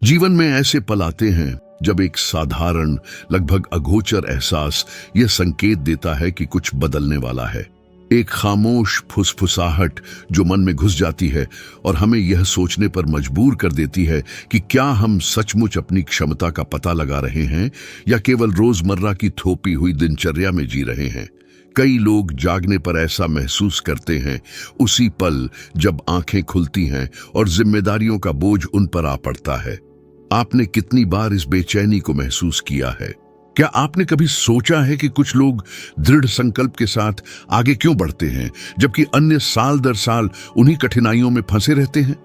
जीवन में ऐसे पल आते हैं जब एक साधारण, लगभग अगोचर एहसास यह संकेत देता है कि कुछ बदलने वाला है। एक खामोश फुसफुसाहट जो मन में घुस जाती है और हमें यह सोचने पर मजबूर कर देती है कि क्या हम सचमुच अपनी क्षमता का पता लगा रहे हैं या केवल रोजमर्रा की थोपी हुई दिनचर्या में जी रहे हैं। कई लोग जागने पर ऐसा महसूस करते हैं उसी पल जब आंखें खुलती हैं और जिम्मेदारियों का बोझ उन पर आ पड़ता है। आपने कितनी बार इस बेचैनी को महसूस किया है? क्या आपने कभी सोचा है कि कुछ लोग दृढ़ संकल्प के साथ आगे क्यों बढ़ते हैं जबकि अन्य साल दर साल उन्हीं कठिनाइयों में फंसे रहते हैं?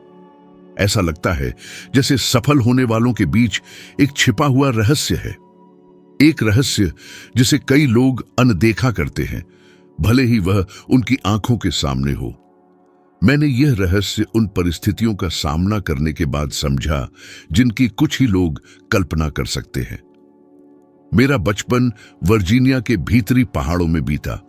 ऐसा लगता है जैसे सफल होने वालों के बीच एक छिपा हुआ रहस्य है, एक रहस्य जिसे कई लोग अनदेखा करते हैं, भले ही वह उनकी आंखों के सामने हो। मैंने यह रहस्य उन परिस्थितियों का सामना करने के बाद समझा जिनकी कुछ ही लोग कल्पना कर सकते हैं। मेरा बचपन वर्जीनिया के भीतरी पहाड़ों में बीता,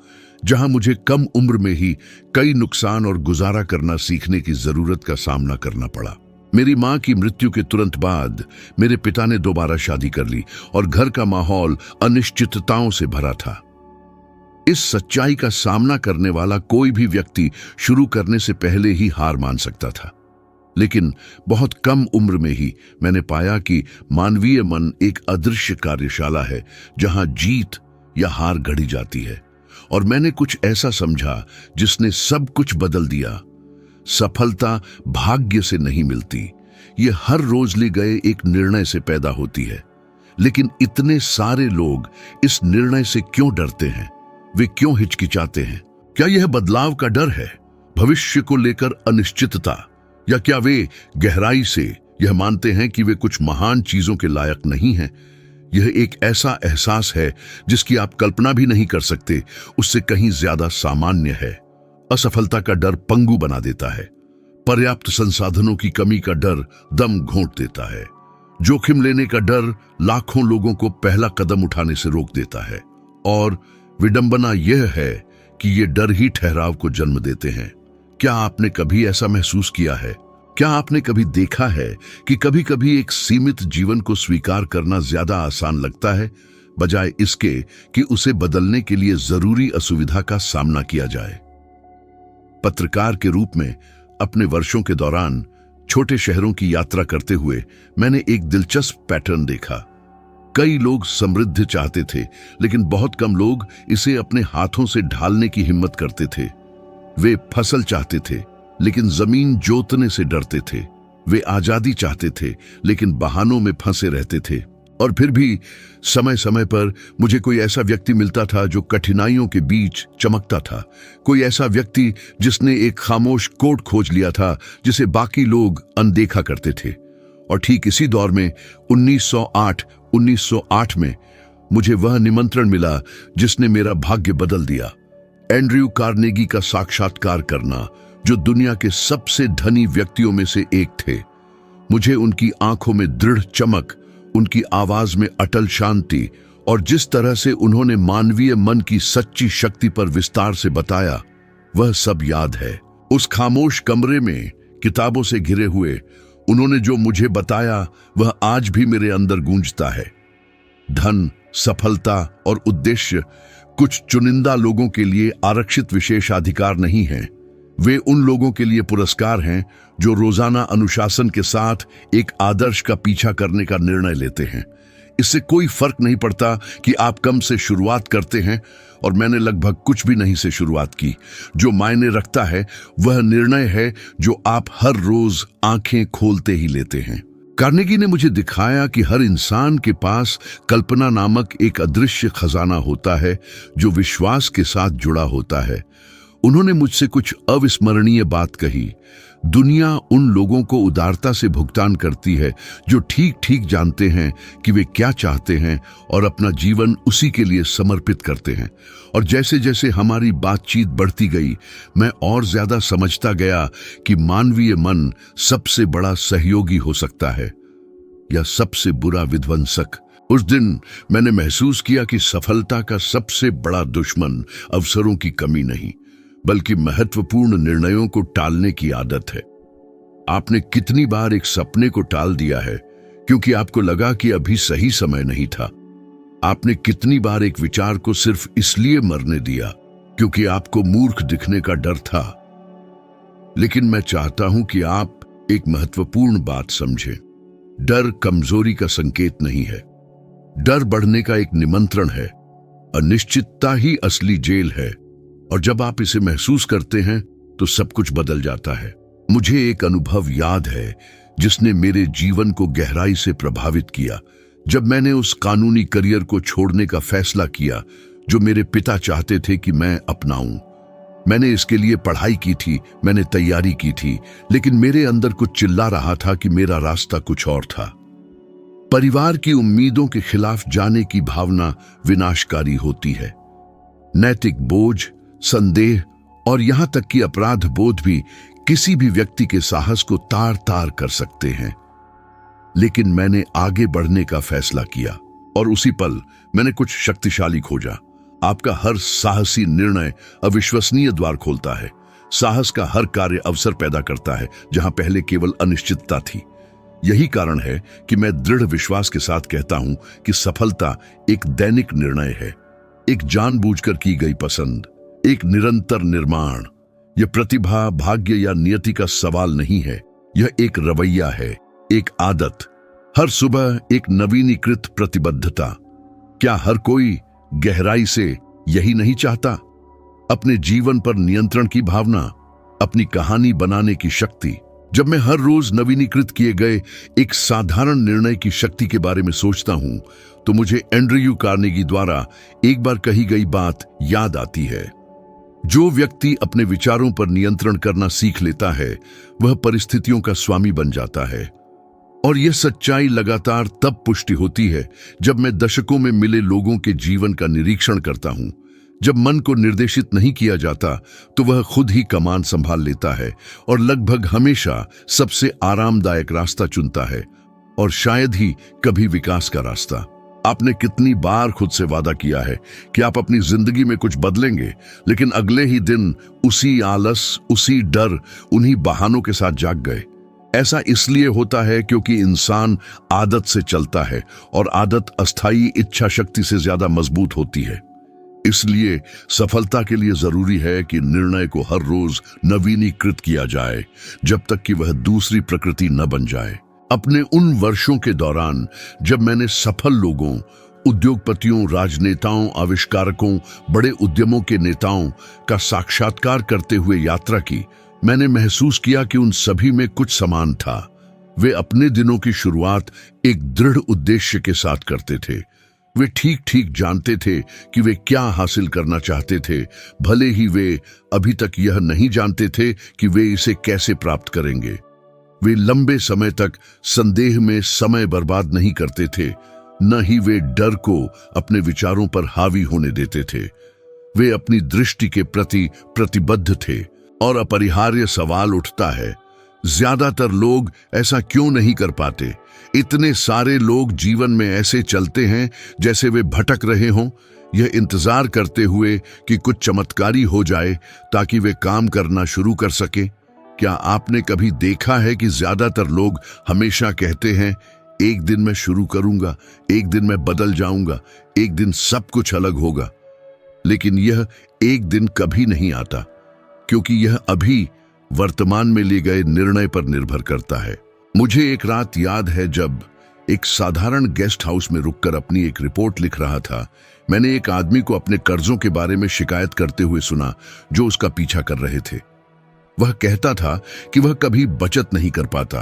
जहां मुझे कम उम्र में ही कई नुकसान और गुजारा करना सीखने की जरूरत का सामना करना पड़ा। मेरी मां की मृत्यु के तुरंत बाद मेरे पिता ने दोबारा शादी कर ली और घर का माहौल अनिश्चितताओं से भरा था। इस सच्चाई का सामना करने वाला कोई भी व्यक्ति शुरू करने से पहले ही हार मान सकता था, लेकिन बहुत कम उम्र में ही मैंने पाया कि मानवीय मन एक अदृश्य कार्यशाला है जहां जीत या हार घड़ी जाती है। और मैंने कुछ ऐसा समझा जिसने सब कुछ बदल दिया। सफलता भाग्य से नहीं मिलती, ये हर रोज ले गए एक निर्णय से पैदा होती है। लेकिन इतने सारे लोग इस निर्णय से क्यों डरते हैं? वे क्यों हिचकिचाते हैं? क्या यह बदलाव का डर है, भविष्य को लेकर अनिश्चितता, या क्या वे गहराई से यह मानते हैं कि वे कुछ महान चीजों के लायक नहीं हैं? यह एक ऐसा एहसास है जिसकी आप कल्पना भी नहीं कर सकते, उससे कहीं ज्यादा सामान्य है। असफलता का डर पंगु बना देता है। पर्याप्त संसाधनों की कमी का डर दम घोंट देता है। जोखिम लेने का डर लाखों लोगों को पहला कदम उठाने से रोक देता है। और विडंबना यह है कि ये डर ही ठहराव को जन्म देते हैं। क्या आपने कभी ऐसा महसूस किया है? क्या आपने कभी देखा है कि कभी कभी एक सीमित जीवन को स्वीकार करना ज्यादा आसान लगता है बजाय इसके कि उसे बदलने के लिए जरूरी असुविधा का सामना किया जाए? पत्रकार के रूप में अपने वर्षों के दौरान छोटे शहरों की यात्रा करते हुए मैंने एक दिलचस्प पैटर्न देखा। कई लोग समृद्धि चाहते थे, लेकिन बहुत कम लोग इसे अपने हाथों से ढालने की हिम्मत करते थे। वे फसल चाहते थे, लेकिन जमीन जोतने से डरते थे। वे आजादी चाहते थे, लेकिन बहानों में फंसे रहते थे। और फिर भी समय समय पर मुझे कोई ऐसा व्यक्ति मिलता था जो कठिनाइयों के बीच चमकता था। कोई ऐसा व्यक्ति जिसने एक खामोश कोड खोज लिया था जिसे बाकी लोग अनदेखा करते थे। और ठीक इसी दौर में 1908 में मुझे वह निमंत्रण मिला जिसने मेरा भाग्य बदल दिया। एंड्रयू कार्नेगी का साक्षात्कार करना, जो दुनिया के सबसे धनी व्यक्तियों में से एक थे। मुझे उनकी आंखों में दृढ़ चमक, उनकी आवाज में अटल शांति और जिस तरह से उन्होंने मानवीय मन की सच्ची शक्ति पर विस्तार से बताया, वह सब याद है। उस खामोश कमरे में किताबों से घिरे हुए उन्होंने जो मुझे बताया वह आज भी मेरे अंदर गूंजता है। धन, सफलता और उद्देश्य कुछ चुनिंदा लोगों के लिए आरक्षित विशेषाधिकार नहीं हैं। वे उन लोगों के लिए पुरस्कार हैं जो रोजाना अनुशासन के साथ एक आदर्श का पीछा करने का निर्णय लेते हैं। इससे कोई फर्क नहीं पड़ता कि आप कम से शुरुआत करते हैं, और मैंने लगभग कुछ भी नहीं से शुरुआत की। जो मायने रखता है वह निर्णय है जो आप हर रोज आंखें खोलते ही लेते हैं। कार्नेगी ने मुझे दिखाया कि हर इंसान के पास कल्पना नामक एक अदृश्य खजाना होता है जो विश्वास के साथ जुड़ा होता है। उन्होंने मुझसे कुछ अविस्मरणीय बात कही। दुनिया उन लोगों को उदारता से भुगतान करती है जो ठीक ठीक जानते हैं कि वे क्या चाहते हैं और अपना जीवन उसी के लिए समर्पित करते हैं। और जैसे जैसे हमारी बातचीत बढ़ती गई, मैं और ज्यादा समझता गया कि मानवीय मन सबसे बड़ा सहयोगी हो सकता है या सबसे बुरा विध्वंसक। उस दिन मैंने महसूस किया कि सफलता का सबसे बड़ा दुश्मन अवसरों की कमी नहीं, बल्कि महत्वपूर्ण निर्णयों को टालने की आदत है। आपने कितनी बार एक सपने को टाल दिया है क्योंकि आपको लगा कि अभी सही समय नहीं था। आपने कितनी बार एक विचार को सिर्फ इसलिए मरने दिया क्योंकि आपको मूर्ख दिखने का डर था। लेकिन मैं चाहता हूं कि आप एक महत्वपूर्ण बात समझें। डर कमजोरी का संकेत नहीं है। डर बढ़ने का एक निमंत्रण है। अनिश्चितता ही असली जेल है, और जब आप इसे महसूस करते हैं तो सब कुछ बदल जाता है। मुझे एक अनुभव याद है जिसने मेरे जीवन को गहराई से प्रभावित किया। जब मैंने उस कानूनी करियर को छोड़ने का फैसला किया जो मेरे पिता चाहते थे कि मैं अपनाऊं। मैंने इसके लिए पढ़ाई की थी, मैंने तैयारी की थी, लेकिन मेरे अंदर कुछ चिल्ला रहा था कि मेरा रास्ता कुछ और था। परिवार की उम्मीदों के खिलाफ जाने की भावना विनाशकारी होती है। नैतिक बोझ, संदेह और यहां तक कि अपराध बोध भी किसी भी व्यक्ति के साहस को तार तार कर सकते हैं। लेकिन मैंने आगे बढ़ने का फैसला किया, और उसी पल मैंने कुछ शक्तिशाली खोजा। आपका हर साहसी निर्णय अविश्वसनीय द्वार खोलता है। साहस का हर कार्य अवसर पैदा करता है जहां पहले केवल अनिश्चितता थी। यही कारण है कि मैं दृढ़ विश्वास के साथ कहता हूं कि सफलता एक दैनिक निर्णय है, एक जानबूझकर की गई पसंद, एक निरंतर निर्माण। यह प्रतिभा, भाग्य या नियति का सवाल नहीं है। यह एक रवैया है, एक आदत। हर सुबह एक नवीनीकृत प्रतिबद्धता। क्या हर कोई गहराई से यही नहीं चाहता? अपने जीवन पर नियंत्रण की भावना, अपनी कहानी बनाने की शक्ति। जब मैं हर रोज नवीनीकृत किए गए एक साधारण निर्णय की शक्ति के बारे में सोचता हूं तो मुझे एंड्रयू कार्नेगी द्वारा एक बार कही गई बात याद आती है। जो व्यक्ति अपने विचारों पर नियंत्रण करना सीख लेता है वह परिस्थितियों का स्वामी बन जाता है। और यह सच्चाई लगातार तब पुष्टि होती है जब मैं दशकों में मिले लोगों के जीवन का निरीक्षण करता हूं। जब मन को निर्देशित नहीं किया जाता तो वह खुद ही कमान संभाल लेता है और लगभग हमेशा सबसे आरामदायक रास्ता चुनता है, और शायद ही कभी विकास का रास्ता। आपने कितनी बार खुद से वादा किया है कि आप अपनी जिंदगी में कुछ बदलेंगे, लेकिन अगले ही दिन उसी आलस, उसी डर, उन्हीं बहानों के साथ जाग गए। ऐसा इसलिए होता है क्योंकि इंसान आदत से चलता है, और आदत अस्थायी इच्छा शक्ति से ज्यादा मजबूत होती है। इसलिए सफलता के लिए जरूरी है कि निर्णय को हर रोज नवीनीकृत किया जाए जब तक कि वह दूसरी प्रकृति न बन जाए। अपने उन वर्षों के दौरान जब मैंने सफल लोगों, उद्योगपतियों, राजनेताओं, आविष्कारकों, बड़े उद्यमों के नेताओं का साक्षात्कार करते हुए यात्रा की, मैंने महसूस किया कि उन सभी में कुछ समान था। वे अपने दिनों की शुरुआत एक दृढ़ उद्देश्य के साथ करते थे। वे ठीक ठीक जानते थे कि वे क्या हासिल करना चाहते थे, भले ही वे अभी तक यह नहीं जानते थे कि वे इसे कैसे प्राप्त करेंगे। वे लंबे समय तक संदेह में समय बर्बाद नहीं करते थे, न ही वे डर को अपने विचारों पर हावी होने देते थे। वे अपनी दृष्टि के प्रति प्रतिबद्ध थे। और अपरिहार्य सवाल उठता है, ज्यादातर लोग ऐसा क्यों नहीं कर पाते? इतने सारे लोग जीवन में ऐसे चलते हैं जैसे वे भटक रहे हों, यह इंतजार करते हुए कि कुछ चमत्कारी हो जाए ताकि वे काम करना शुरू कर सके। क्या आपने कभी देखा है कि ज्यादातर लोग हमेशा कहते हैं, एक दिन मैं शुरू करूंगा, एक दिन मैं बदल जाऊंगा, एक दिन सब कुछ अलग होगा। लेकिन यह एक दिन कभी नहीं आता, क्योंकि यह अभी वर्तमान में लिए गए निर्णय पर निर्भर करता है। मुझे एक रात याद है जब एक साधारण गेस्ट हाउस में रुककर अपनी एक रिपोर्ट लिख रहा था, मैंने एक आदमी को अपने कर्जों के बारे में शिकायत करते हुए सुना जो उसका पीछा कर रहे थे। वह कहता था कि वह कभी बचत नहीं कर पाता,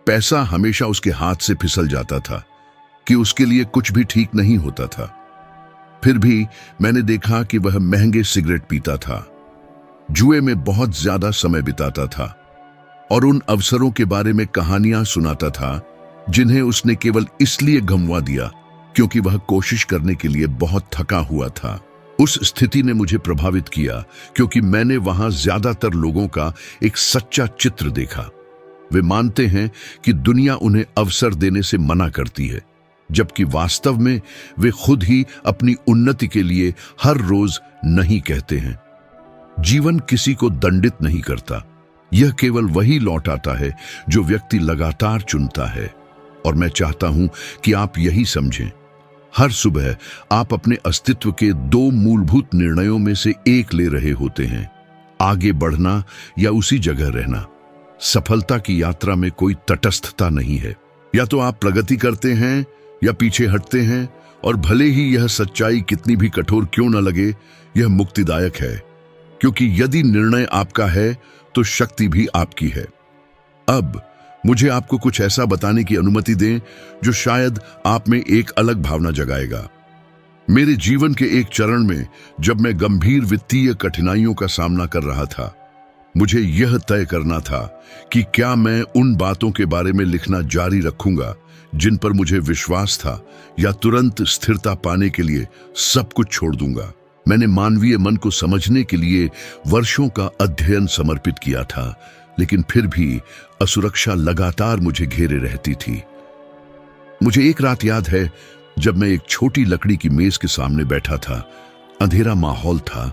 पैसा हमेशा उसके हाथ से फिसल जाता था, कि उसके लिए कुछ भी ठीक नहीं होता था। फिर भी मैंने देखा कि वह महंगे सिगरेट पीता था, जुए में बहुत ज्यादा समय बिताता था और उन अवसरों के बारे में कहानियां सुनाता था जिन्हें उसने केवल इसलिए गंवा दिया क्योंकि वह कोशिश करने के लिए बहुत थका हुआ था। उस स्थिति ने मुझे प्रभावित किया क्योंकि मैंने वहां ज्यादातर लोगों का एक सच्चा चित्र देखा। वे मानते हैं कि दुनिया उन्हें अवसर देने से मना करती है, जबकि वास्तव में वे खुद ही अपनी उन्नति के लिए हर रोज नहीं कहते हैं। जीवन किसी को दंडित नहीं करता, यह केवल वही लौटाता है जो व्यक्ति लगातार चुनता है। और मैं चाहता हूं कि आप यही समझें। हर सुबह आप अपने अस्तित्व के दो मूलभूत निर्णयों में से एक ले रहे होते हैं, आगे बढ़ना या उसी जगह रहना। सफलता की यात्रा में कोई तटस्थता नहीं है। या तो आप प्रगति करते हैं या पीछे हटते हैं, और भले ही यह सच्चाई कितनी भी कठोर क्यों न लगे, यह मुक्तिदायक है, क्योंकि यदि निर्णय आपका है तो शक्ति भी आपकी है। अब मुझे आपको कुछ ऐसा बताने की अनुमति दें जो शायद आप में एक अलग भावना जगाएगा। मेरे जीवन के एक चरण में जब मैं गंभीर वित्तीय कठिनाइयों का सामना कर रहा था, मुझे यह तय करना था कि क्या मैं उन बातों के बारे में लिखना जारी रखूंगा जिन पर मुझे विश्वास था, या तुरंत स्थिरता पाने के लिए सब कुछ छोड़ दूंगा। मैंने मानवीय मन को समझने के लिए वर्षों का अध्ययन समर्पित किया था, लेकिन फिर भी असुरक्षा लगातार मुझे घेरे रहती थी। मुझे एक रात याद है जब मैं एक छोटी लकड़ी की मेज के सामने बैठा था। अंधेरा माहौल था,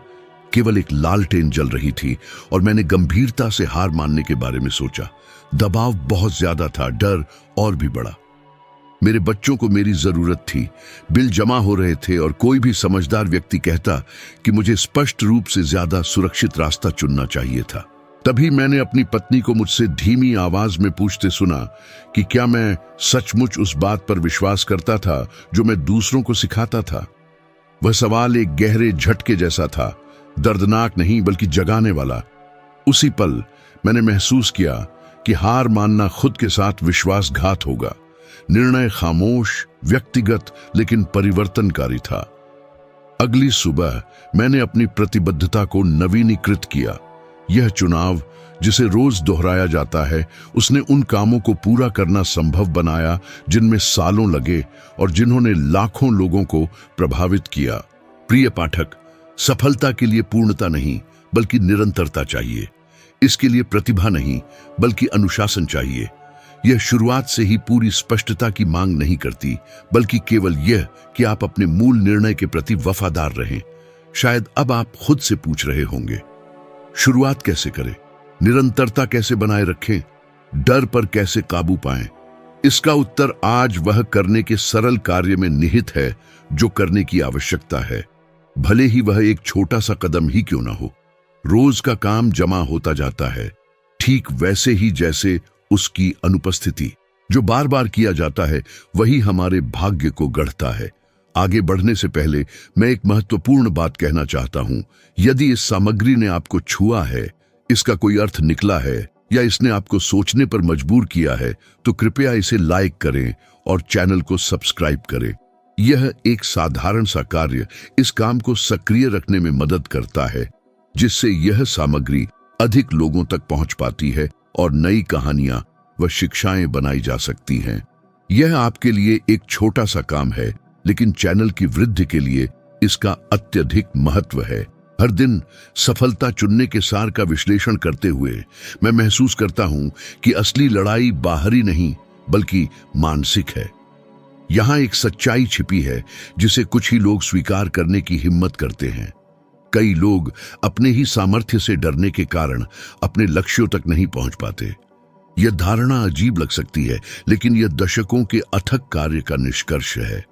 केवल एक लालटेन जल रही थी, और मैंने गंभीरता से हार मानने के बारे में सोचा। दबाव बहुत ज्यादा था, डर और भी बड़ा। मेरे बच्चों को मेरी जरूरत थी, बिल जमा हो रहे थे, और कोई भी समझदार व्यक्ति कहता कि मुझे स्पष्ट रूप से ज्यादा सुरक्षित रास्ता चुनना चाहिए था। तभी मैंने अपनी पत्नी को मुझसे धीमी आवाज में पूछते सुना कि क्या मैं सचमुच उस बात पर विश्वास करता था जो मैं दूसरों को सिखाता था। वह सवाल एक गहरे झटके जैसा था, दर्दनाक नहीं बल्कि जगाने वाला। उसी पल मैंने महसूस किया कि हार मानना खुद के साथ विश्वासघात होगा। निर्णय खामोश, व्यक्तिगत, लेकिन परिवर्तनकारी था। अगली सुबह मैंने अपनी प्रतिबद्धता को नवीनीकृत किया। यह चुनाव, जिसे रोज दोहराया जाता है, उसने उन कामों को पूरा करना संभव बनाया जिनमें सालों लगे और जिन्होंने लाखों लोगों को प्रभावित किया। प्रिय पाठक, सफलता के लिए पूर्णता नहीं बल्कि निरंतरता चाहिए। इसके लिए प्रतिभा नहीं बल्कि अनुशासन चाहिए। यह शुरुआत से ही पूरी स्पष्टता की मांग नहीं करती, बल्कि केवल यह कि आप अपने मूल निर्णय के प्रति वफादार रहें। शायद अब आप खुद से पूछ रहे होंगे, शुरुआत कैसे करें, निरंतरता कैसे बनाए रखें, डर पर कैसे काबू पाएं? इसका उत्तर आज वह करने के सरल कार्य में निहित है जो करने की आवश्यकता है, भले ही वह एक छोटा सा कदम ही क्यों ना हो। रोज का काम जमा होता जाता है, ठीक वैसे ही जैसे उसकी अनुपस्थिति। जो बार बार किया जाता है वही हमारे भाग्य को गढ़ता है। आगे बढ़ने से पहले मैं एक महत्वपूर्ण बात कहना चाहता हूं। यदि इस सामग्री ने आपको छुआ है, इसका कोई अर्थ निकला है, या इसने आपको सोचने पर मजबूर किया है, तो कृपया इसे लाइक करें और चैनल को सब्सक्राइब करें। यह एक साधारण सा कार्य इस काम को सक्रिय रखने में मदद करता है, जिससे यह सामग्री अधिक लोगों तक पहुंच पाती है और नई कहानियां व शिक्षाएं बनाई जा सकती हैं। यह आपके लिए एक छोटा सा काम है, लेकिन चैनल की वृद्धि के लिए इसका अत्यधिक महत्व है। हर दिन सफलता चुनने के सार का विश्लेषण करते हुए मैं महसूस करता हूं कि असली लड़ाई बाहरी नहीं बल्कि मानसिक है। यहां एक सच्चाई छिपी है जिसे कुछ ही लोग स्वीकार करने की हिम्मत करते हैं। कई लोग अपने ही सामर्थ्य से डरने के कारण अपने लक्ष्यों तक नहीं पहुंच पाते। यह धारणा अजीब लग सकती है, लेकिन यह दशकों के अथक कार्य का निष्कर्ष है।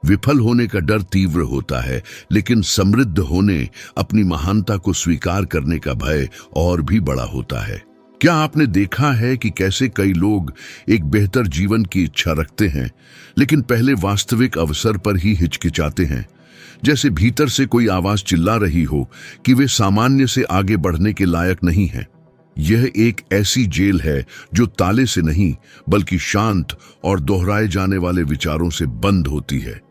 विफल होने का डर तीव्र होता है, लेकिन समृद्ध होने, अपनी महानता को स्वीकार करने का भय और भी बड़ा होता है। क्या आपने देखा है कि कैसे कई लोग एक बेहतर जीवन की इच्छा रखते हैं, लेकिन पहले वास्तविक अवसर पर ही हिचकिचाते हैं? जैसे भीतर से कोई आवाज चिल्ला रही हो कि वे सामान्य से आगे बढ़ने के लायक नहीं हैं। यह एक ऐसी जेल है जो ताले से नहीं बल्कि शांत और दोहराए जाने वाले विचारों से बंद होती है।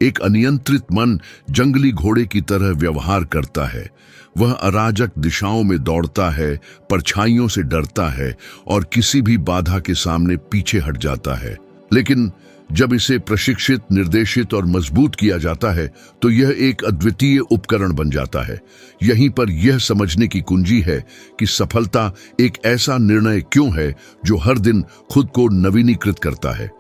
एक अनियंत्रित मन जंगली घोड़े की तरह व्यवहार करता है। वह अराजक दिशाओं में दौड़ता है, परछाइयों से डरता है और किसी भी बाधा के सामने पीछे हट जाता है। लेकिन जब इसे प्रशिक्षित, निर्देशित और मजबूत किया जाता है तो यह एक अद्वितीय उपकरण बन जाता है। यहीं पर यह समझने की कुंजी है कि सफलता एक ऐसा निर्णय क्यों है जो हर दिन खुद को नवीनीकृत करता है।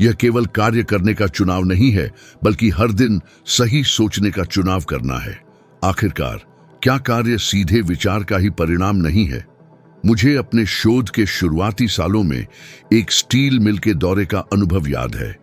यह केवल कार्य करने का चुनाव नहीं है, बल्कि हर दिन सही सोचने का चुनाव करना है। आखिरकार, क्या कार्य सीधे विचार का ही परिणाम नहीं है? मुझे अपने शोध के शुरुआती सालों में एक स्टील मिल के दौरे का अनुभव याद है।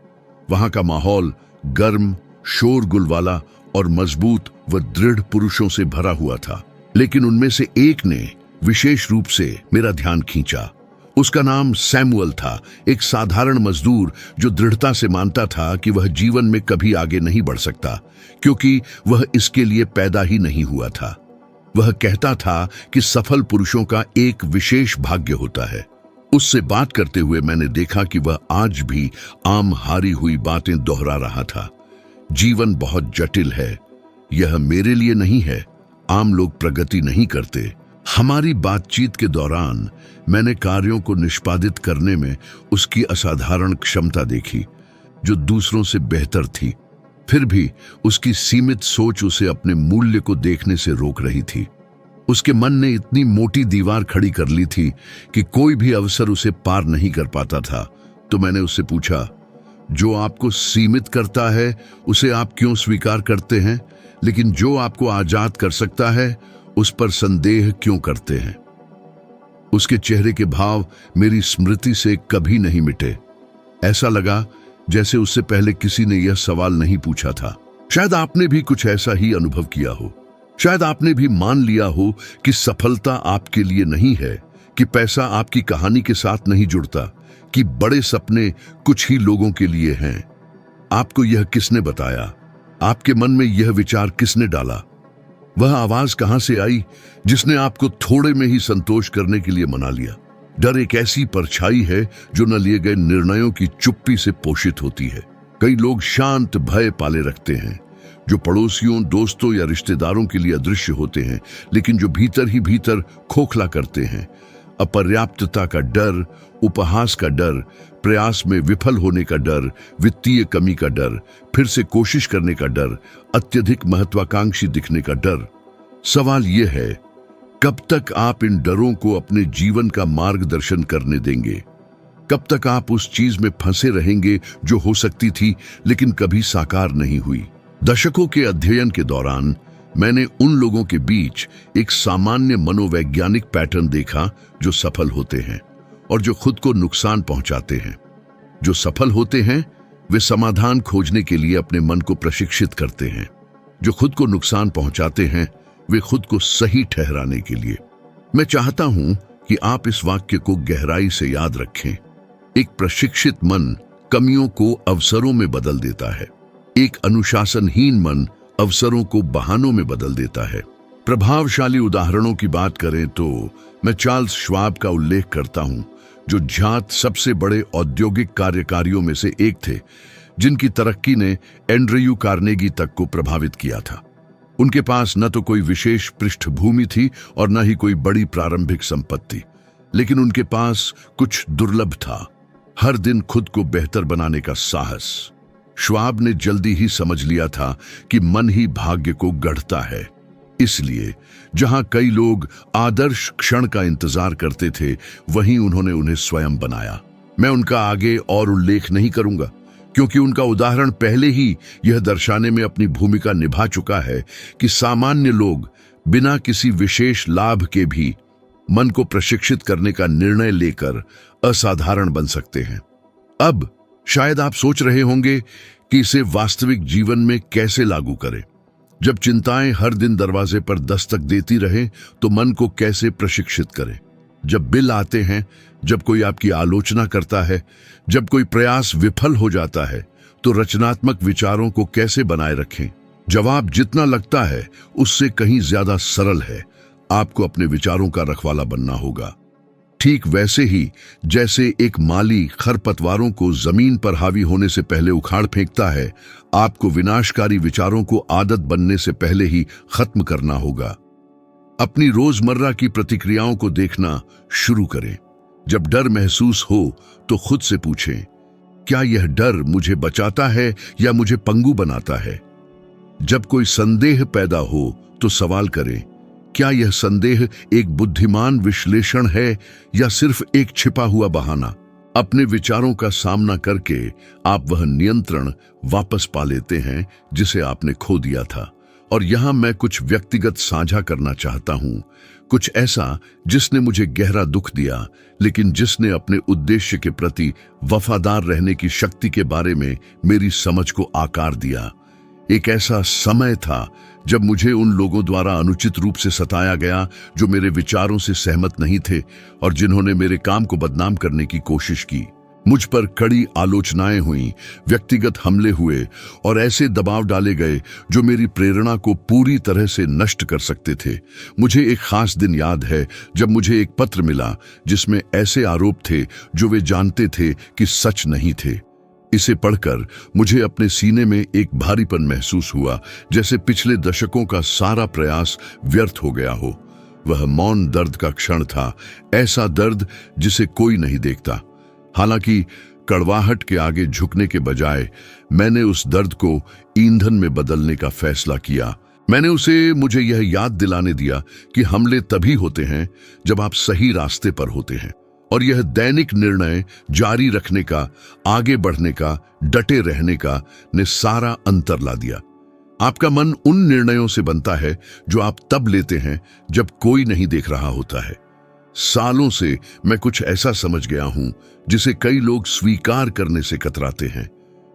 वहां का माहौल गर्म, शोरगुल वाला और मजबूत व दृढ़ पुरुषों से भरा हुआ था, लेकिन उनमें से एक ने विशेष रूप से मेरा ध्यान खींचा। उसका नाम सैमुअल था, एक साधारण मजदूर जो दृढ़ता से मानता था कि वह जीवन में कभी आगे नहीं बढ़ सकता, क्योंकि वह इसके लिए पैदा ही नहीं हुआ था। वह कहता था कि सफल पुरुषों का एक विशेष भाग्य होता है। उससे बात करते हुए मैंने देखा कि वह आज भी आम हारी हुई बातें दोहरा रहा था। जीवन बहुत जटिल है, यह मेरे लिए नहीं है, आम लोग प्रगति नहीं करते। हमारी बातचीत के दौरान मैंने कार्यों को निष्पादित करने में उसकी असाधारण क्षमता देखी, जो दूसरों से बेहतर थी। फिर भी उसकी सीमित सोच उसे अपने मूल्य को देखने से रोक रही थी। उसके मन ने इतनी मोटी दीवार खड़ी कर ली थी कि कोई भी अवसर उसे पार नहीं कर पाता था। तो मैंने उससे पूछा, जो आपको सीमित करता है उसे आप क्यों स्वीकार करते हैं, लेकिन जो आपको आजाद कर सकता है उस पर संदेह क्यों करते हैं? उसके चेहरे के भाव मेरी स्मृति से कभी नहीं मिटे। ऐसा लगा जैसे उससे पहले किसी ने यह सवाल नहीं पूछा था। शायद आपने भी कुछ ऐसा ही अनुभव किया हो। शायद आपने भी मान लिया हो कि सफलता आपके लिए नहीं है, कि पैसा आपकी कहानी के साथ नहीं जुड़ता, कि बड़े सपने कुछ ही लोगों के लिए हैं। आपको यह किसने बताया? आपके मन में यह विचार किसने डाला? वह आवाज कहां से आई जिसने आपको थोड़े में ही संतोष करने के लिए मना लिया? डर एक ऐसी परछाई है जो न लिए गए निर्णयों की चुप्पी से पोषित होती है। कई लोग शांत भय पाले रखते हैं, जो पड़ोसियों, दोस्तों या रिश्तेदारों के लिए अदृश्य होते हैं, लेकिन जो भीतर ही भीतर खोखला करते हैं। अपर्याप्तता का डर, उपहास का डर, प्रयास में विफल होने का डर, वित्तीय कमी का डर, फिर से कोशिश करने का डर, अत्यधिक महत्वाकांक्षी दिखने का डर। सवाल यह है, कब तक आप इन डरों को अपने जीवन का मार्गदर्शन करने देंगे? कब तक आप उस चीज में फंसे रहेंगे जो हो सकती थी लेकिन कभी साकार नहीं हुई? दशकों के अध्ययन के दौरान मैंने उन लोगों के बीच एक सामान्य मनोवैज्ञानिक पैटर्न देखा जो सफल होते हैं और जो खुद को नुकसान पहुंचाते हैं। जो सफल होते हैं वे समाधान खोजने के लिए अपने मन को प्रशिक्षित करते हैं। जो खुद को नुकसान पहुंचाते हैं वे खुद को सही ठहराने के लिए। मैं चाहता हूं कि आप इस वाक्य को गहराई से याद रखें। एक प्रशिक्षित मन कमियों को अवसरों में बदल देता है। एक अनुशासनहीन मन अवसरों को बहानों में बदल देता है। प्रभावशाली उदाहरणों की बात करें तो मैं चार्ल्स श्वाब का उल्लेख करता हूं, जो जात सबसे बड़े औद्योगिक कार्यकारियों में से एक थे, जिनकी तरक्की ने एंड्रयू कार्नेगी तक को प्रभावित किया था। उनके पास न तो कोई विशेष पृष्ठभूमि थी और न ही कोई बड़ी प्रारंभिक संपत्ति, लेकिन उनके पास कुछ दुर्लभ था, हर दिन खुद को बेहतर बनाने का साहस। श्वाब ने जल्दी ही समझ लिया था कि मन ही भाग्य को गढ़ता है। इसलिए जहां कई लोग आदर्श क्षण का इंतजार करते थे, वहीं उन्होंने उन्हें स्वयं बनाया। मैं उनका आगे और उल्लेख नहीं करूंगा, क्योंकि उनका उदाहरण पहले ही यह दर्शाने में अपनी भूमिका निभा चुका है कि सामान्य लोग बिना किसी विशेष लाभ के भी मन को प्रशिक्षित करने का निर्णय लेकर असाधारण बन सकते हैं। अब शायद आप सोच रहे होंगे कि इसे वास्तविक जीवन में कैसे लागू करें। जब चिंताएं हर दिन दरवाजे पर दस्तक देती रहें तो मन को कैसे प्रशिक्षित करें? जब बिल आते हैं, जब कोई आपकी आलोचना करता है, जब कोई प्रयास विफल हो जाता है, तो रचनात्मक विचारों को कैसे बनाए रखें? जवाब जितना लगता है उससे कहीं ज्यादा सरल है। आपको अपने विचारों का रखवाला बनना होगा। ठीक वैसे ही जैसे एक माली खरपतवारों को जमीन पर हावी होने से पहले उखाड़ फेंकता है, आपको विनाशकारी विचारों को आदत बनने से पहले ही खत्म करना होगा। अपनी रोजमर्रा की प्रतिक्रियाओं को देखना शुरू करें। जब डर महसूस हो तो खुद से पूछें, क्या यह डर मुझे बचाता है या मुझे पंगु बनाता है? जब कोई संदेह पैदा हो तो सवाल करें, क्या यह संदेह एक बुद्धिमान विश्लेषण है या सिर्फ एक छिपा हुआ बहाना? अपने विचारों का सामना करके आप वह नियंत्रण वापस पा लेते हैं जिसे आपने खो दिया था, और यहां मैं कुछ व्यक्तिगत साझा करना चाहता हूं, कुछ ऐसा जिसने मुझे गहरा दुख दिया, लेकिन जिसने अपने उद्देश्य के प्रति वफादार रहने की शक्ति के बारे में मेरी समझ को आकार दिया। एक ऐसा समय था जब मुझे उन लोगों द्वारा अनुचित रूप से सताया गया जो मेरे विचारों से सहमत नहीं थे और जिन्होंने मेरे काम को बदनाम करने की कोशिश की। मुझ पर कड़ी आलोचनाएं हुई, व्यक्तिगत हमले हुए और ऐसे दबाव डाले गए जो मेरी प्रेरणा को पूरी तरह से नष्ट कर सकते थे। मुझे एक खास दिन याद है जब मुझे एक पत्र मिला जिसमें ऐसे आरोप थे जो वे जानते थे कि सच नहीं थे। इसे पढ़कर मुझे अपने सीने में एक भारीपन महसूस हुआ, जैसे पिछले दशकों का सारा प्रयास व्यर्थ हो गया हो। वह मौन दर्द का क्षण था, ऐसा दर्द जिसे कोई नहीं देखता। हालांकि कड़वाहट के आगे झुकने के बजाय मैंने उस दर्द को ईंधन में बदलने का फैसला किया। मैंने उसे मुझे यह याद दिलाने दिया कि हमले तभी होते हैं जब आप सही रास्ते पर होते हैं, और यह दैनिक निर्णय जारी रखने का, आगे बढ़ने का, डटे रहने का ने सारा अंतर ला दिया। आपका मन उन निर्णयों से बनता है जो आप तब लेते हैं जब कोई नहीं देख रहा होता है। सालों से मैं कुछ ऐसा समझ गया हूं जिसे कई लोग स्वीकार करने से कतराते हैं।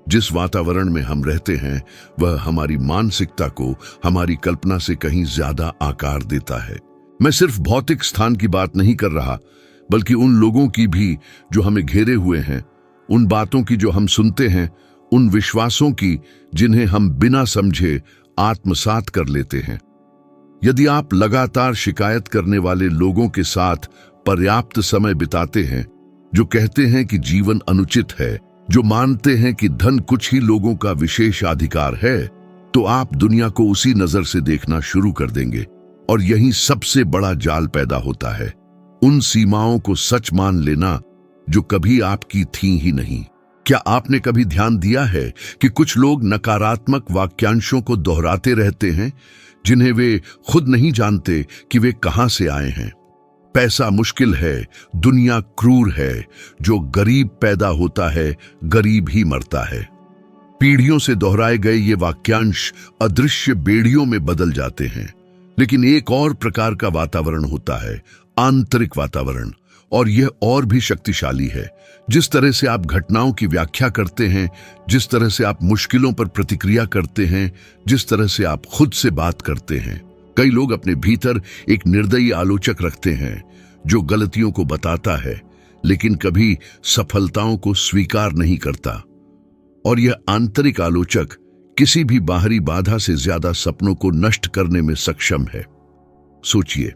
जिस वातावरण में हम रहते हैं वह हमारी मानसिकता को हमारी कल्पना से कहीं ज्यादा आकार देता है। मैं सिर्फ भौतिक स्थान की बात नहीं कर रहा, बल्कि उन लोगों की भी जो हमें घेरे हुए हैं, उन बातों की जो हम सुनते हैं, उन विश्वासों की जिन्हें हम बिना समझे आत्मसात कर लेते हैं। यदि आप लगातार शिकायत करने वाले लोगों के साथ पर्याप्त समय बिताते हैं, जो कहते हैं कि जीवन अनुचित है, जो मानते हैं कि धन कुछ ही लोगों का विशेषाधिकार है, तो आप दुनिया को उसी नजर से देखना शुरू कर देंगे। और यही सबसे बड़ा जाल पैदा होता है, उन सीमाओं को सच मान लेना जो कभी आपकी थी ही नहीं। क्या आपने कभी ध्यान दिया है कि कुछ लोग नकारात्मक वाक्यांशों को दोहराते रहते हैं जिन्हें वे खुद नहीं जानते कि वे कहां से आए हैं? पैसा मुश्किल है, दुनिया क्रूर है, जो गरीब पैदा होता है गरीब ही मरता है। पीढ़ियों से दोहराए गए ये वाक्यांश अदृश्य बेड़ियों में बदल जाते हैं। लेकिन एक और प्रकार का वातावरण होता है, आंतरिक वातावरण, और यह और भी शक्तिशाली है। जिस तरह से आप घटनाओं की व्याख्या करते हैं, जिस तरह से आप मुश्किलों पर प्रतिक्रिया करते हैं, जिस तरह से आप खुद से बात करते हैं। कई लोग अपने भीतर एक निर्दयी आलोचक रखते हैं जो गलतियों को बताता है लेकिन कभी सफलताओं को स्वीकार नहीं करता। और यह आंतरिक आलोचक किसी भी बाहरी बाधा से ज्यादा सपनों को नष्ट करने में सक्षम है। सोचिए,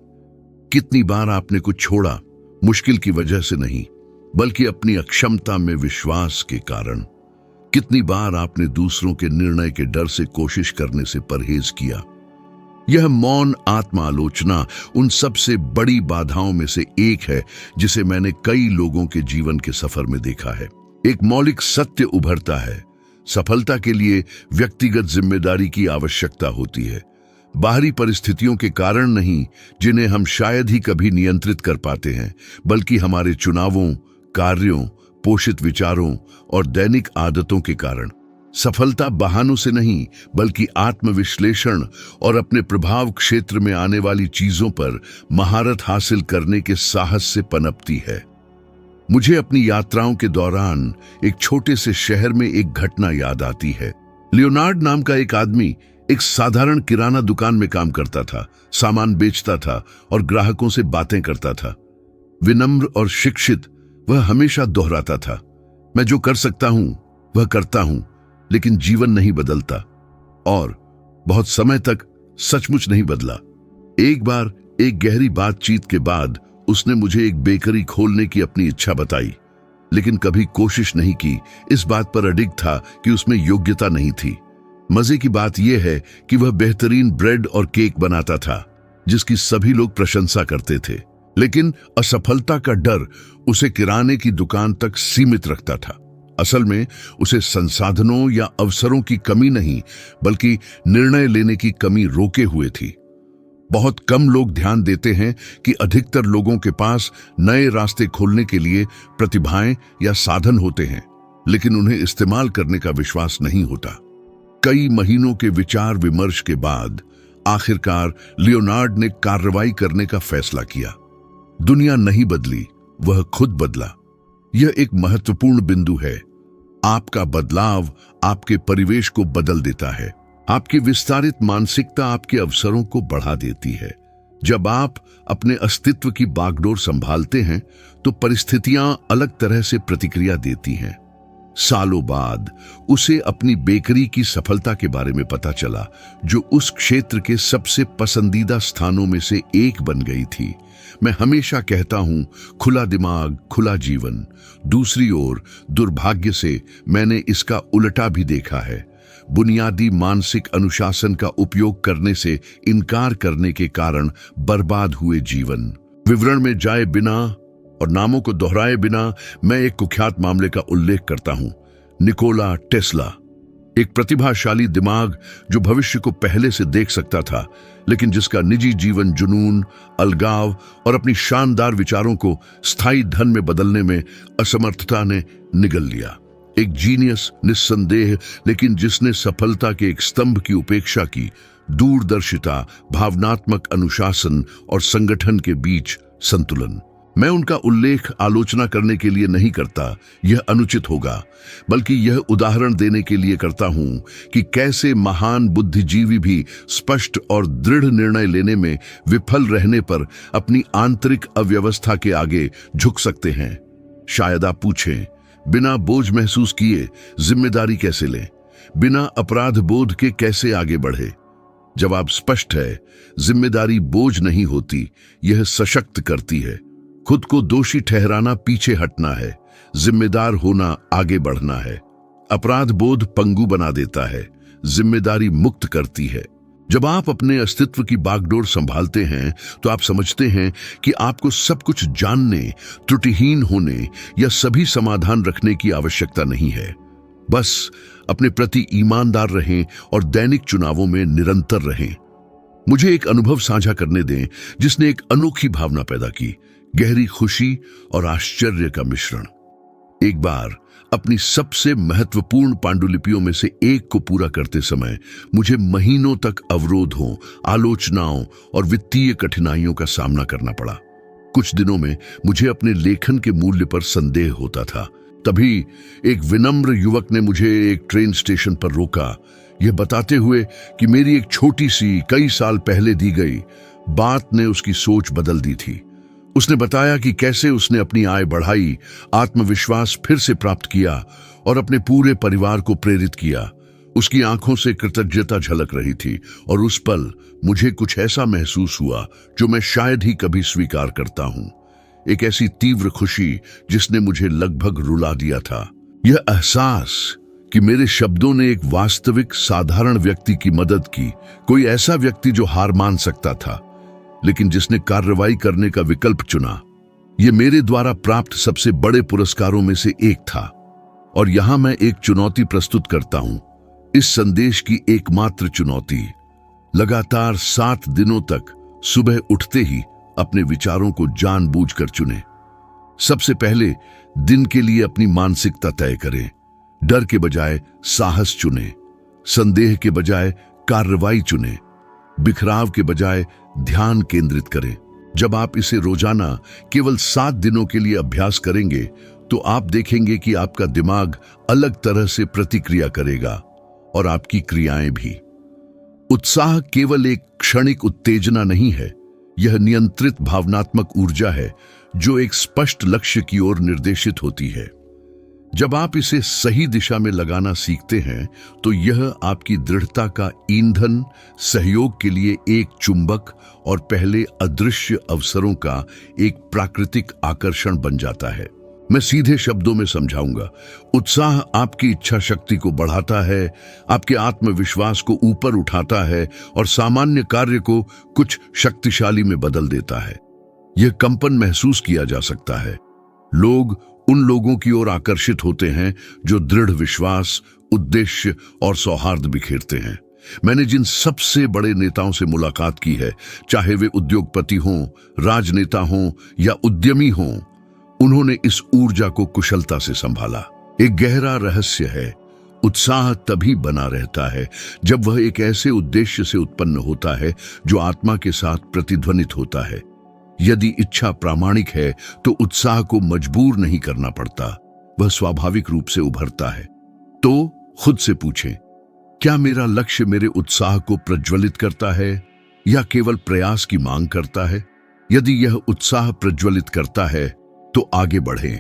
कितनी बार आपने कुछ छोड़ा मुश्किल की वजह से नहीं, बल्कि अपनी अक्षमता में विश्वास के कारण। कितनी बार आपने दूसरों के निर्णय के डर से कोशिश करने से परहेज किया। यह मौन आत्म आलोचना उन सबसे बड़ी बाधाओं में से एक है जिसे मैंने कई लोगों के जीवन के सफर में देखा है। एक मौलिक सत्य उभरता है, सफलता के लिए व्यक्तिगत जिम्मेदारी की आवश्यकता होती है, बाहरी परिस्थितियों के कारण नहीं जिन्हें हम शायद ही कभी नियंत्रित कर पाते हैं, बल्कि हमारे चुनावों, कार्यों, पोषित विचारों और दैनिक आदतों के कारण। सफलता बहानों से नहीं, बल्कि आत्मविश्लेषण और अपने प्रभाव क्षेत्र में आने वाली चीजों पर महारत हासिल करने के साहस से पनपती है। मुझे अपनी यात्राओं के दौरान एक छोटे से शहर में एक घटना याद आती है। लियोनार्ड नाम का एक आदमी एक साधारण किराना दुकान में काम करता था, सामान बेचता था और ग्राहकों से बातें करता था। विनम्र और शिक्षित, वह हमेशा दोहराता था, मैं जो कर सकता हूं वह करता हूं, लेकिन जीवन नहीं बदलता। और बहुत समय तक सचमुच नहीं बदला। एक बार एक गहरी बातचीत के बाद उसने मुझे एक बेकरी खोलने की अपनी इच्छा बताई, लेकिन कभी कोशिश नहीं की। इस बात पर अडिग था कि उसमें योग्यता नहीं थी। मजे की बात यह है कि वह बेहतरीन ब्रेड और केक बनाता था जिसकी सभी लोग प्रशंसा करते थे, लेकिन असफलता का डर उसे किराने की दुकान तक सीमित रखता था। असल में उसे संसाधनों या अवसरों की कमी नहीं, बल्कि निर्णय लेने की कमी रोके हुए थी। बहुत कम लोग ध्यान देते हैं कि अधिकतर लोगों के पास नए रास्ते खोलने के लिए प्रतिभाएं या साधन होते हैं, लेकिन उन्हें इस्तेमाल करने का विश्वास नहीं होता। कई महीनों के विचार विमर्श के बाद आखिरकार लियोनार्ड ने कार्रवाई करने का फैसला किया। दुनिया नहीं बदली, वह खुद बदला। यह एक महत्वपूर्ण बिंदु है। आपका बदलाव आपके परिवेश को बदल देता है। आपकी विस्तारित मानसिकता आपके अवसरों को बढ़ा देती है। जब आप अपने अस्तित्व की बागडोर संभालते हैं तो परिस्थितियां अलग तरह से प्रतिक्रिया देती हैं। सालों बाद उसे अपनी बेकरी की सफलता के बारे में पता चला, जो उस क्षेत्र के सबसे पसंदीदा स्थानों में से एक बन गई थी। मैं हमेशा कहता हूं, खुला दिमाग, खुला जीवन। दूसरी ओर दुर्भाग्य से मैंने इसका उल्टा भी देखा है। बुनियादी मानसिक अनुशासन का उपयोग करने से इनकार करने के कारण बर्बाद हुए जीवन। विवरण में जाए बिना और नामों को दोहराए बिना मैं एक कुख्यात मामले का उल्लेख करता हूं। निकोला टेस्ला, एक प्रतिभाशाली दिमाग जो भविष्य को पहले से देख सकता था, लेकिन जिसका निजी जीवन जुनून, अलगाव और अपनी शानदार विचारों को स्थायी धन में बदलने में असमर्थता ने निगल लिया। एक जीनियस निस्संदेह, लेकिन जिसने सफलता के एक स्तंभ की उपेक्षा की। दूरदर्शिता, भावनात्मक अनुशासन और संगठन के बीच संतुलन। मैं उनका उल्लेख आलोचना करने के लिए नहीं करता, यह अनुचित होगा, बल्कि यह उदाहरण देने के लिए करता हूं कि कैसे महान बुद्धिजीवी भी स्पष्ट और दृढ़ निर्णय लेने में विफल रहने पर अपनी आंतरिक अव्यवस्था के आगे झुक सकते हैं। शायद आप पूछें, बिना बोझ महसूस किए जिम्मेदारी कैसे लें? बिना अपराध बोध के कैसे आगे बढ़े? जवाब स्पष्ट है, जिम्मेदारी बोझ नहीं होती, यह सशक्त करती है। खुद को दोषी ठहराना पीछे हटना है, जिम्मेदार होना आगे बढ़ना है। अपराध बोध पंगु बना देता है, जिम्मेदारी मुक्त करती है। जब आप अपने अस्तित्व की बागडोर संभालते हैं तो आप समझते हैं कि आपको सब कुछ जानने, त्रुटिहीन होने या सभी समाधान रखने की आवश्यकता नहीं है। बस अपने प्रति ईमानदार रहें और दैनिक चुनावों में निरंतर रहें। मुझे एक अनुभव साझा करने दें जिसने एक अनोखी भावना पैदा की, गहरी खुशी और आश्चर्य का मिश्रण। एक बार अपनी सबसे महत्वपूर्ण पांडुलिपियों में से एक को पूरा करते समय मुझे महीनों तक अवरोधों, आलोचनाओं और वित्तीय कठिनाइयों का सामना करना पड़ा। कुछ दिनों में मुझे अपने लेखन के मूल्य पर संदेह होता था। तभी एक विनम्र युवक ने मुझे एक ट्रेन स्टेशन पर रोका, यह बताते हुए कि मेरी एक छोटी सी, कई साल पहले दी गई बात ने उसकी सोच बदल दी थी। उसने बताया कि कैसे उसने अपनी आय बढ़ाई, आत्मविश्वास फिर से प्राप्त किया और अपने पूरे परिवार को प्रेरित किया। उसकी आंखों से कृतज्ञता झलक रही थी और उस पल मुझे कुछ ऐसा महसूस हुआ जो मैं शायद ही कभी स्वीकार करता हूं। एक ऐसी तीव्र खुशी जिसने मुझे लगभग रुला दिया था। यह एहसास कि मेरे शब्दों ने एक वास्तविक साधारण व्यक्ति की मदद की, कोई ऐसा व्यक्ति जो हार मान सकता था लेकिन जिसने कार्रवाई करने का विकल्प चुना। यह मेरे द्वारा प्राप्त सबसे बड़े पुरस्कारों में से एक था। और यहां मैं एक चुनौती प्रस्तुत करता हूं। इस संदेश की एकमात्र चुनौती, लगातार 7 दिनों तक सुबह उठते ही अपने विचारों को जानबूझकर चुनें। सबसे पहले दिन के लिए अपनी मानसिकता तय करें। डर के बजाय साहस चुनें, संदेह के बजाय कार्रवाई चुनें, बिखराव के बजाय ध्यान केंद्रित करें। जब आप इसे रोजाना केवल 7 दिनों के लिए अभ्यास करेंगे तो आप देखेंगे कि आपका दिमाग अलग तरह से प्रतिक्रिया करेगा और आपकी क्रियाएं भी। उत्साह केवल एक क्षणिक उत्तेजना नहीं है, यह नियंत्रित भावनात्मक ऊर्जा है जो एक स्पष्ट लक्ष्य की ओर निर्देशित होती है। जब आप इसे सही दिशा में लगाना सीखते हैं तो यह आपकी दृढ़ता का ईंधन, सहयोग के लिए एक चुंबक और पहले अदृश्य अवसरों का एक प्राकृतिक आकर्षण बन जाता है। मैं सीधे शब्दों में समझाऊंगा। उत्साह आपकी इच्छा शक्ति को बढ़ाता है, आपके आत्मविश्वास को ऊपर उठाता है और सामान्य कार्य को कुछ शक्तिशाली में बदल देता है। यह कंपन महसूस किया जा सकता है। लोग उन लोगों की ओर आकर्षित होते हैं जो दृढ़ विश्वास, उद्देश्य और सौहार्द बिखेरते हैं। मैंने जिन सबसे बड़े नेताओं से मुलाकात की है, चाहे वे उद्योगपति हों, राजनेता हों या उद्यमी हों, उन्होंने इस ऊर्जा को कुशलता से संभाला। एक गहरा रहस्य है, उत्साह तभी बना रहता है जब वह एक ऐसे उद्देश्य से उत्पन्न होता है जो आत्मा के साथ प्रतिध्वनित होता है। यदि इच्छा प्रामाणिक है तो उत्साह को मजबूर नहीं करना पड़ता, वह स्वाभाविक रूप से उभरता है। तो खुद से पूछें, क्या मेरा लक्ष्य मेरे उत्साह को प्रज्वलित करता है या केवल प्रयास की मांग करता है? यदि यह उत्साह प्रज्वलित करता है तो आगे बढ़ें।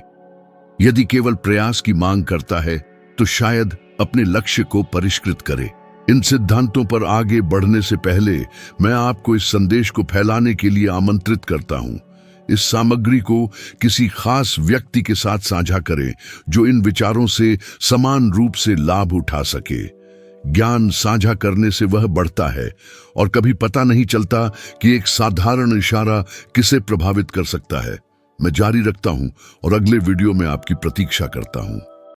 यदि केवल प्रयास की मांग करता है तो शायद अपने लक्ष्य को परिष्कृत करें। इन सिद्धांतों पर आगे बढ़ने से पहले मैं आपको इस संदेश को फैलाने के लिए आमंत्रित करता हूं। इस सामग्री को किसी खास व्यक्ति के साथ साझा करें जो इन विचारों से समान रूप से लाभ उठा सके। ज्ञान साझा करने से वह बढ़ता है और कभी पता नहीं चलता कि एक साधारण इशारा किसे प्रभावित कर सकता है। मैं जारी रखता हूं और अगले वीडियो में आपकी प्रतीक्षा करता हूं।